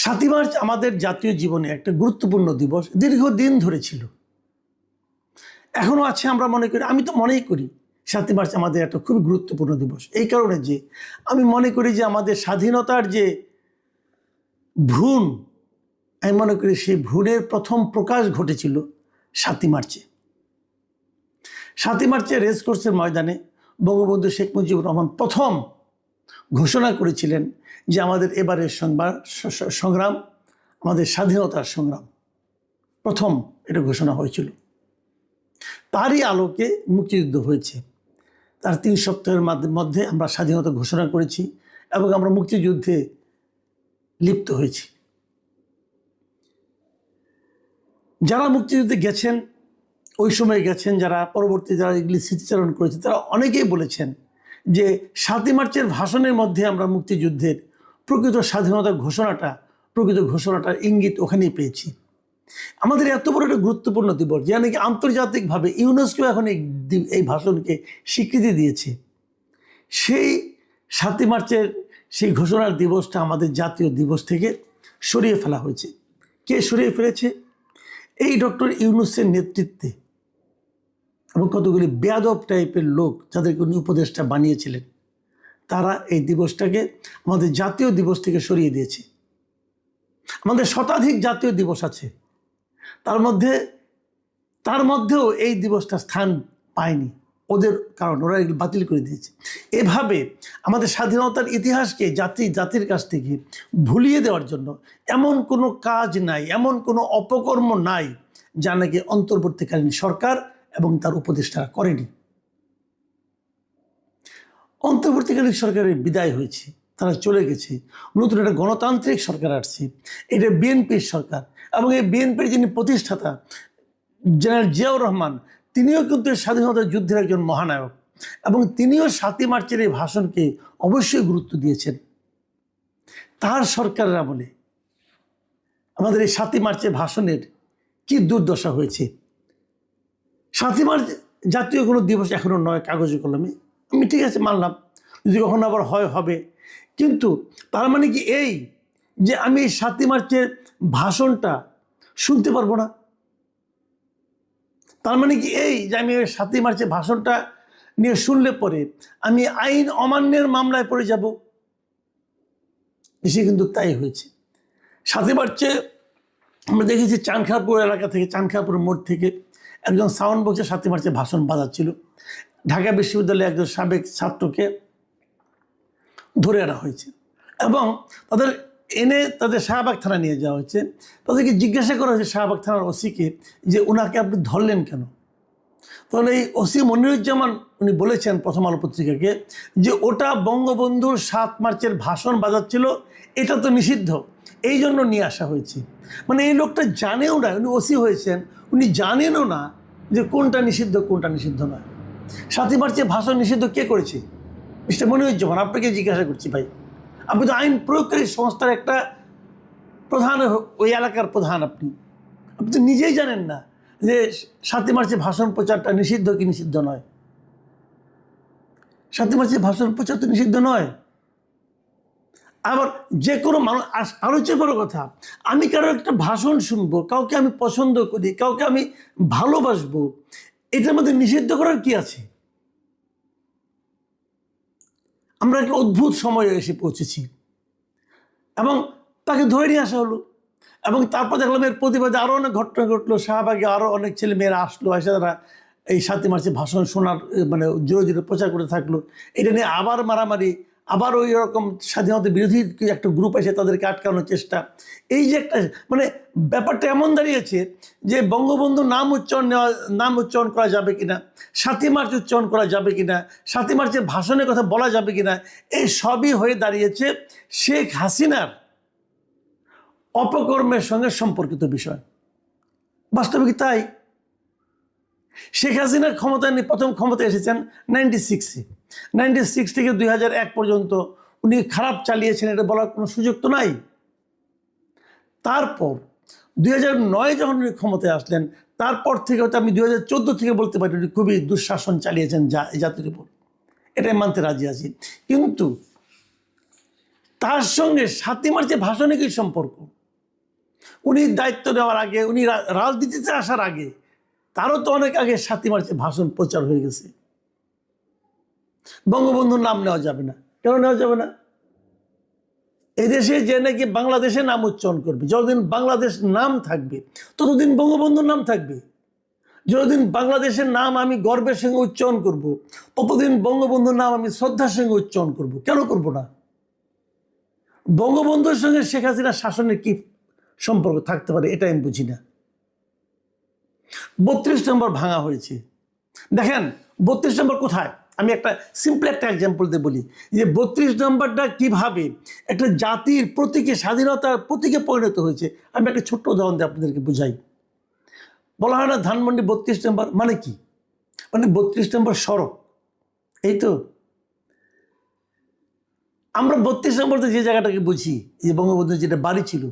৭ই মার্চ আমাদের জাতীয় জীবনে একটা গুরুত্বপূর্ণ দিবস, দীর্ঘদিন ধরে ছিল, এখনো আছে। আমরা মনে করি, আমি তো মনেই করি ৭ই মার্চ আমাদের একটা খুব গুরুত্বপূর্ণ দিবস। এই কারণে যে আমি মনে করি যে আমাদের স্বাধীনতার যে ভ্রূণ, আমি মনে করি সেই ভ্রূণের প্রথম প্রকাশ ঘটেছিল ৭ই মার্চে। ৭ই মার্চে রেসকোর্সের ময়দানে বঙ্গবন্ধু শেখ মুজিবুর রহমান প্রথম ঘোষণা করেছিলেন যে আমাদের এবারের সংগ্রাম আমাদের স্বাধীনতার সংগ্রাম, প্রথম এটা ঘোষণা হয়েছিল। তারই আলোকে মুক্তিযুদ্ধ হয়েছে। তার ৩ সপ্তাহের মধ্যে আমরা স্বাধীনতা ঘোষণা করেছি এবং আমরা মুক্তিযুদ্ধে লিপ্ত হয়েছি। যারা মুক্তিযুদ্ধে গেছেন, ওই সময় গেছেন, যারা পরবর্তী যারা এগুলি স্মৃতিচারণ করেছে, তারা অনেকেই বলেছেন যে ৭ই মার্চের ভাষণের মধ্যে আমরা মুক্তিযুদ্ধের প্রকৃত স্বাধীনতার ঘোষণাটার ইঙ্গিত ওখানেই পেয়েছি। আমাদের এত বড় একটা গুরুত্বপূর্ণ দিবস, যা নাকি আন্তর্জাতিকভাবে ইউনেস্কো এখন এই ভাষণকে স্বীকৃতি দিয়েছে, সেই ৭ই মার্চের সেই ঘোষণার দিবসটা আমাদের জাতীয় দিবস থেকে সরিয়ে ফেলা হয়েছে। কে সরিয়ে ফেলেছে? এই ডক্টর ইউনূসের নেতৃত্বে এবং কতগুলি বেয়াদব টাইপের লোক, যাদেরকে উনি উপদেষ্টা বানিয়েছিলেন, তারা এই দিবসটাকে আমাদের জাতীয় দিবস থেকে সরিয়ে দিয়েছে। আমাদের শতাধিক জাতীয় দিবস আছে, তার মধ্যেও এই দিবসটা স্থান পায়নি ওদের, কারণ ওরা এগুলো বাতিল করে দিয়েছে। এভাবে আমাদের স্বাধীনতার ইতিহাসকে জাতির কাছ থেকে ভুলিয়ে দেওয়ার জন্য এমন কোনো কাজ নাই, এমন কোনো অপকর্ম নাই যা নাকি অন্তর্বর্তীকালীন সরকার এবং তার উপদেষ্টারা করেনি। অন্তর্বর্তীকালীন সরকারের বিদায় হয়েছে, তারা চলে গেছে, নতুন একটা গণতান্ত্রিক সরকার আসছে। এটা বিএনপির সরকার এবং এই বিএনপির যিনি প্রতিষ্ঠাতা জেনারেল জিয়াউর রহমান, তিনিও কিন্তু স্বাধীনতা যুদ্ধের একজন মহানায়ক এবং তিনিও ৭ই মার্চের এই ভাষণকে অবশ্যই গুরুত্ব দিয়েছেন। তার সরকারের আমলে আমাদের এই ৭ই মার্চের ভাষণের কি দুর্দশা হয়েছে। ৭ই মার্চ জাতীয় কোনো দিবস এখনও নয় কাগজে কলমে, আমি ঠিক আছে মানলাম, যদি কখনো আবার হবে, কিন্তু তার মানে কি এই যে আমি ৭ই মার্চের ভাষণটা শুনতে পারবো না? তার মানে কি এই যে আমি ৭ই মার্চের ভাষণটা নিয়ে শুনলে পরে আমি আইন অমান্যের মামলায় পড়ে যাব? এসে কিন্তু তাই হয়েছে। ৭ই মার্চে আমরা দেখেছি চানখারপুর এলাকা থেকে, চানখারপুর মোড় থেকে একজন সাউন্ড বক্সে 7ই মার্চে ভাষণ বাজাচ্ছিল। ঢাকা বিশ্ববিদ্যালয়ে একজন সাবেক ছাত্রকে ধরে আনা হয়েছে এবং তাদের শাহবাগ থানা নিয়ে যাওয়া হয়েছে। তাদেরকে জিজ্ঞাসা করা হয়েছে শাহবাগ থানার ওসিকে যে ওনাকে আপনি ধরলেন কেন? তাহলে এই ওসি মনিরুজ্জামান উনি বলেছেন প্রথম আলো পত্রিকাকে যে ওটা বঙ্গবন্ধুর ৭ মার্চের ভাষণ বাজাচ্ছিল, এটা তো নিষিদ্ধ, এই জন্য নিয়ে আসা হয়েছে। মানে এই লোকটা জানেও না, উনি ওসি হয়েছেন, উনি জানেনও না যে কোনটা নিষিদ্ধ কোনটা নিষিদ্ধ নয়। ৭ই মার্চের ভাষণ নিষিদ্ধ কে করেছে? মিস্টার মনিরুজ্জামান, আপনাকে জিজ্ঞাসা করছি ভাই, আপনি তো আইন প্রয়োগকারী সংস্থার একটা প্রধান, ওই এলাকার প্রধান, আপনি তো নিজেই জানেন না যে ৭ই মার্চে ভাষণ প্রচারটা নিষিদ্ধ কি নিষিদ্ধ নয়। ৭ই মার্চে ভাষণ প্রচার তো নিষিদ্ধ নয়। আবার যে কোনো মানুষ, আরও চেয়ে বড় কথা, আমি কারো একটা ভাষণ শুনবো, কাউকে আমি পছন্দ করি, কাউকে আমি ভালোবাসবো, এটার মধ্যে নিষিদ্ধ করার কি আছে? আমরা একটা অদ্ভুত সময়ে এসে পৌঁছেছি এবং তাকে ধরে নিয়ে আসা হলো এবং তারপর দেখলাম এর প্রতিবাদে আরও অনেক ঘটনা ঘটলো। শাহবাগে আরও অনেক ছেলে মেয়েরা আসলো, এসে তারা এই ৭ই মার্চে ভাষণ শোনার মানে জোরে জোরে প্রচার করে থাকলো। এটা নিয়ে আবার মারামারি, আবার ওই রকম স্বাধীনতা বিরোধী একটা গ্রুপ এসে তাদেরকে আটকানোর চেষ্টা। এই যে একটা মানে ব্যাপারটা এমন দাঁড়িয়েছে যে বঙ্গবন্ধু নাম উচ্চারণ করা যাবে কিনা, ৭ই মার্চ উচ্চারণ করা যাবে কিনা, ৭ই মার্চের ভাষণের কথা বলা যাবে কিনা, এই সবই হয়ে দাঁড়িয়েছে শেখ হাসিনার অপকর্মের সঙ্গে সম্পর্কিত বিষয়। বাস্তবিক তাই। শেখ হাসিনার প্রথম ক্ষমতায় এসেছেন 96 থেকে 2001 পর্যন্ত উনি খারাপ চালিয়েছেন, এটা বলার কোনো সুযোগ তো নাই। তারপর 2009 যখন উনি ক্ষমতায় আসলেন, তারপর থেকে হয়তো আমি 2014 থেকে বলতে পারি উনি খুবই দুঃশাসন চালিয়েছেন জাতির উপর, এটাই মানতে রাজি আছি। কিন্তু তার সঙ্গে 7ই মার্চের ভাষণে কি সম্পর্ক? উনি দায়িত্ব নেওয়ার আগে, উনি রাজনীতিতে আসার আগে, তারও তো অনেক আগে 7ই মার্চের ভাষণ প্রচার হয়ে গেছে। বঙ্গবন্ধুর নাম নেওয়া যাবে না। কেন নেওয়া যাবে না? এদেশে যে নাকি বাংলাদেশের নাম উচ্চারণ করবে, যতদিন বাংলাদেশ নাম থাকবে ততদিন বঙ্গবন্ধুর নাম থাকবে। যতদিন বাংলাদেশের নাম আমি গর্বের সঙ্গে উচ্চারণ করব, ততদিন বঙ্গবন্ধুর নাম আমি শ্রদ্ধার সঙ্গে উচ্চারণ করব। কেন করব না? বঙ্গবন্ধুর সঙ্গে শেখ হাসিনার শাসনের কি সম্পর্ক থাকতে পারে, এটা আমি বুঝি না। 32 নম্বর ভাঙা হয়েছে। দেখেন 32 নম্বর কোথায়? আমি একটা সিম্পল একটা এক্সাম্পল দিয়ে বলি যে 32 নম্বরটা কিভাবে একটা জাতির প্রতীকে, স্বাধীনতার প্রতীকে পরিণত হয়েছে। আমি একটা ছোট্ট উদাহরণ দিয়ে আপনাদেরকে বুঝাই। বলা হয় না ধানমন্ডি 32 নম্বর মানে কি? মানে 32 নম্বর সড়ক। এই তো আমরা 32 নম্বরতে যে জায়গাটাকে বুঝি, যে বঙ্গবন্ধুর যেটা বাড়ি ছিল,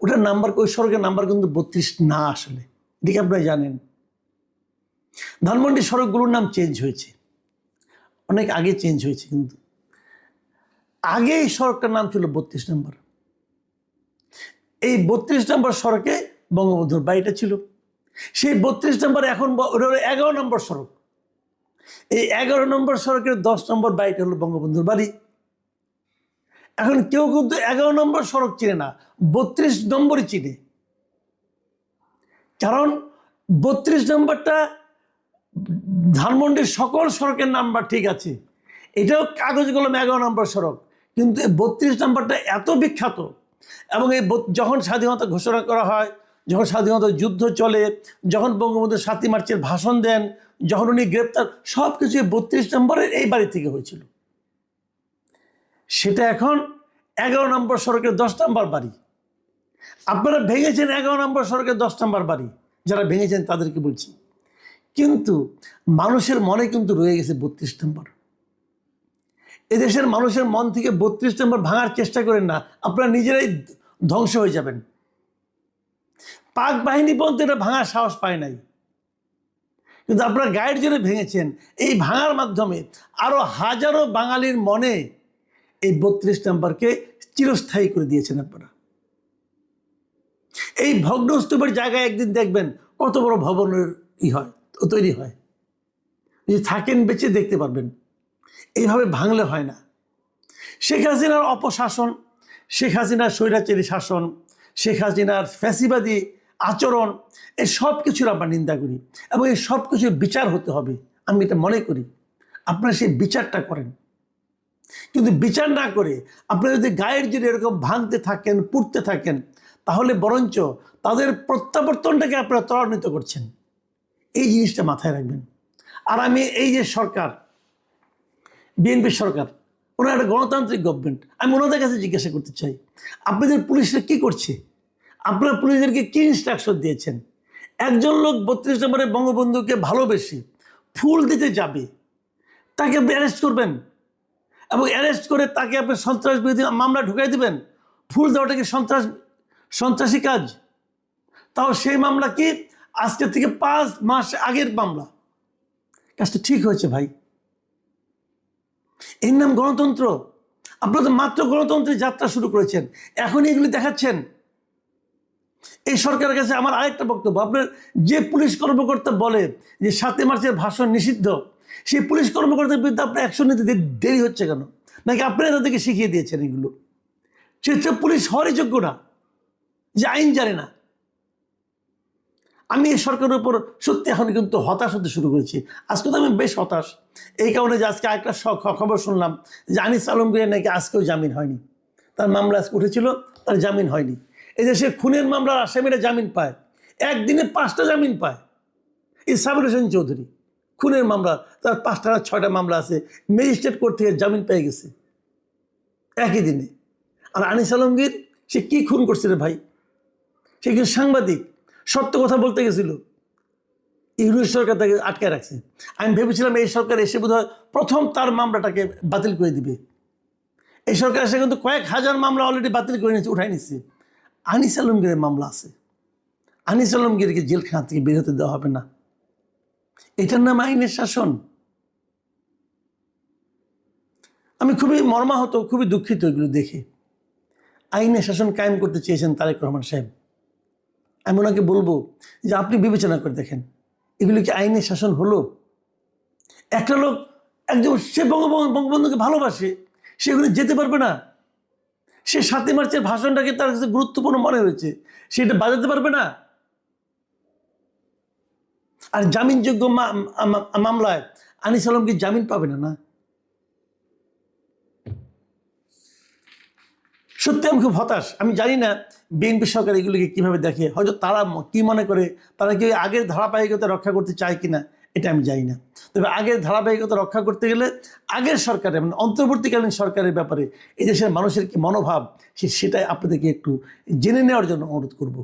ওটার নাম্বার, ওই সড়কের নাম্বার কিন্তু 32 না আসলে। এদিকে আপনারা জানেন ধানমন্ডি সড়কগুলোর নাম চেঞ্জ হয়েছে, অনেক আগে চেঞ্জ হয়েছে, কিন্তু আগে এই সড়কটার নাম ছিল 32 নম্বর। এই 32 নম্বর সড়কে বঙ্গবন্ধুর বাড়িটা ছিল। সেই 32 নম্বর এখন 11 নম্বর সড়ক। এই 11 নম্বর সড়কের 10 নম্বর বাড়িটা হলো বঙ্গবন্ধুর বাড়ি। এখন কেউ কিন্তু 11 নম্বর সড়ক চিনে না, 32 নম্বরই চিনে। কারণ 32 নম্বরটা ধানমন্ডির সকল সড়কের নাম্বার ঠিক আছে, এটাও কাগজ কলমে 11 নম্বর সড়ক, কিন্তু এই 32 নম্বরটা এত বিখ্যাত। এবং এই যখন স্বাধীনতা ঘোষণা করা হয়, যখন স্বাধীনতা যুদ্ধ চলে, যখন বঙ্গবন্ধু 7ই মার্চের ভাষণ দেন, যখন উনি গ্রেপ্তার, সব কিছু 32 নম্বরের এই বাড়ি থেকে হয়েছিল। সেটা এখন 11 নম্বর সড়কের 10 নম্বর বাড়ি। আপনারা ভেঙেছেন 11 নম্বর সড়কের 10 নম্বর বাড়ি, যারা ভেঙেছেন তাদেরকে বলছি। কিন্তু মানুষের মনে কিন্তু রয়ে গেছে 32 নম্বর। এদেশের মানুষের মন থেকে 32 নম্বর ভাঙার চেষ্টা করেন না, আপনারা নিজেরাই ধ্বংস হয়ে যাবেন। পাক বাহিনী পর্যন্ত এটা ভাঙার সাহস পায় নাই, কিন্তু আপনারা গায়ের জোরে ভেঙেছেন। এই ভাঙার মাধ্যমে আরো হাজারো বাঙালির মনে এই 32 নম্বরকে চিরস্থায়ী করে দিয়েছেন আপনারা। এই ভগ্নস্তূপের জায়গায় একদিন দেখবেন কত বড় ভবনের তৈরি হয়, যদি থাকেন বেঁচে দেখতে পারবেন। এইভাবে ভাঙলে হয় না। শেখ হাসিনার অপশাসন, শেখ হাসিনার স্বৈরাচারী শাসন, শেখ হাসিনার ফ্যাসিবাদী আচরণ, এই সব কিছুর আমরা নিন্দা করি এবং এই সব কিছুর বিচার হতে হবে। আমি এটা মনে করি আপনারা সেই বিচারটা করেন। কিন্তু বিচার না করে আপনারা যদি গায়ের জোরে এরকম ভাঙতে থাকেন, পুড়তে থাকেন, তাহলে বরঞ্চ তাদের প্রত্যাবর্তনটাকে আপনারা ত্বরান্বিত করছেন। এই জিনিসটা মাথায় রাখবেন। আর আমি এই যে সরকার, বিএনপি সরকার, ওনার একটা গণতান্ত্রিক গভর্নমেন্ট, আমি ওনাদের কাছে জিজ্ঞাসা করতে চাই, আপনাদের পুলিশরা কি করছে? আপনারা পুলিশদেরকে কি ইনস্ট্রাকশন দিয়েছেন? একজন লোক 32 নম্বরে বঙ্গবন্ধুকে ভালোবেসে ফুল দিতে যাবে, তাকে আপনি অ্যারেস্ট করবেন এবং অ্যারেস্ট করে তাকে আপনি সন্ত্রাস বিরোধী মামলা ঢুকাই দেবেন? ফুল দেওয়াটা কি সন্ত্রাসী কাজ? তাও সেই মামলা কি আজকে থেকে 5 মাস আগের মামলা। কাজটা ঠিক হয়েছে ভাই? এর নাম গণতন্ত্র? আপনারা তো মাত্র গণতন্ত্রের যাত্রা শুরু করেছেন, এখন এগুলি দেখাচ্ছেন। এই সরকারের কাছে আমার আরেকটা বক্তব্য, আপনার যে পুলিশ কর্মকর্তা বলে যে 7ই মার্চের ভাষণ নিষিদ্ধ, সেই পুলিশ কর্মকর্তার বিরুদ্ধে আপনার অ্যাকশন নিতে দেরি হচ্ছে কেন? নাকি আপনারা তাদেরকে শিখিয়ে দিয়েছেন এগুলো? সে পুলিশ হওয়ারই যোগ্য না, যে আইন জানে না। আমি এই সরকারের উপর সত্যি এখন কিন্তু হতাশ হতে শুরু করেছি। আজকে তো আমি বেশ হতাশ, এই কারণে যে আজকে আরেকটা খবর শুনলাম যে আনিস আলমগীরের নাকি আজকেও জামিন হয়নি। তার মামলা আজকে উঠেছিল, তার জামিন হয়নি। এই যে সে খুনের মামলার আসামিরা জামিন পায়, একদিনে 5টা জামিন পায়। এই সাবির হোসেন চৌধুরী খুনের মামলা, তার 5টা না 6টা মামলা আছে, ম্যাজিস্ট্রেট কোর্ট থেকে জামিন পেয়ে গেছে একই দিনে। আর আনিস আলমগীর, সে কি খুন করছে রে ভাই? সে কিন্তু সাংবাদিক, সত্য কথা বলতে গেছিল, ইউনিট সরকার তাকে আটকে রাখছে। আমি ভেবেছিলাম এই সরকার এসে বোধহয় প্রথম তার মামলাটাকে বাতিল করে দিবে। এই সরকার এসে কিন্তু কয়েক হাজার মামলা অলরেডি বাতিল করে নিচ্ছে, উঠাই নিচ্ছে। আনিস আলমগীরের মামলা আছে, আনিস আলমগীরকে জেলখানা থেকে বের হতে দেওয়া হবে না। এটার নাম আইনের শাসন? আমি খুবই মর্মাহত, খুবই দুঃখিত এগুলো দেখে। আইনের শাসন কায়েম করতে চেয়েছেন তারেক রহমান সাহেব। আমি ওনাকে বলবো যে আপনি বিবেচনা করে দেখেন, এগুলো কি আইনের শাসন হলো? একটা লোক একজন সে বঙ্গবন্ধুকে ভালোবাসে, সেগুলো যেতে পারবে না? সে ৭ই মার্চের ভাষণটাকে তার কাছে গুরুত্বপূর্ণ মনে হয়েছে, সেটা বাজাতে পারবে না? আর জামিনযোগ্য মামলায় আনিস আলম কি জামিন পাবে না? না, সত্যি আমি খুব হতাশ। আমি জানি না বিএনপি সরকার এগুলিকে কীভাবে দেখে, হয়তো তারা কি মনে করে, তারা কি আগের ধারাবাহিকতা রক্ষা করতে চায় কিনা এটা আমি জানি না। তবে আগের ধারাবাহিকতা রক্ষা করতে গেলে আগের সরকারের মানে অন্তর্বর্তীকালীন সরকারের ব্যাপারে এই দেশের মানুষের কি মনোভাব সেটাই আপনাদেরকে একটু জেনে নেওয়ার জন্য অনুরোধ করব।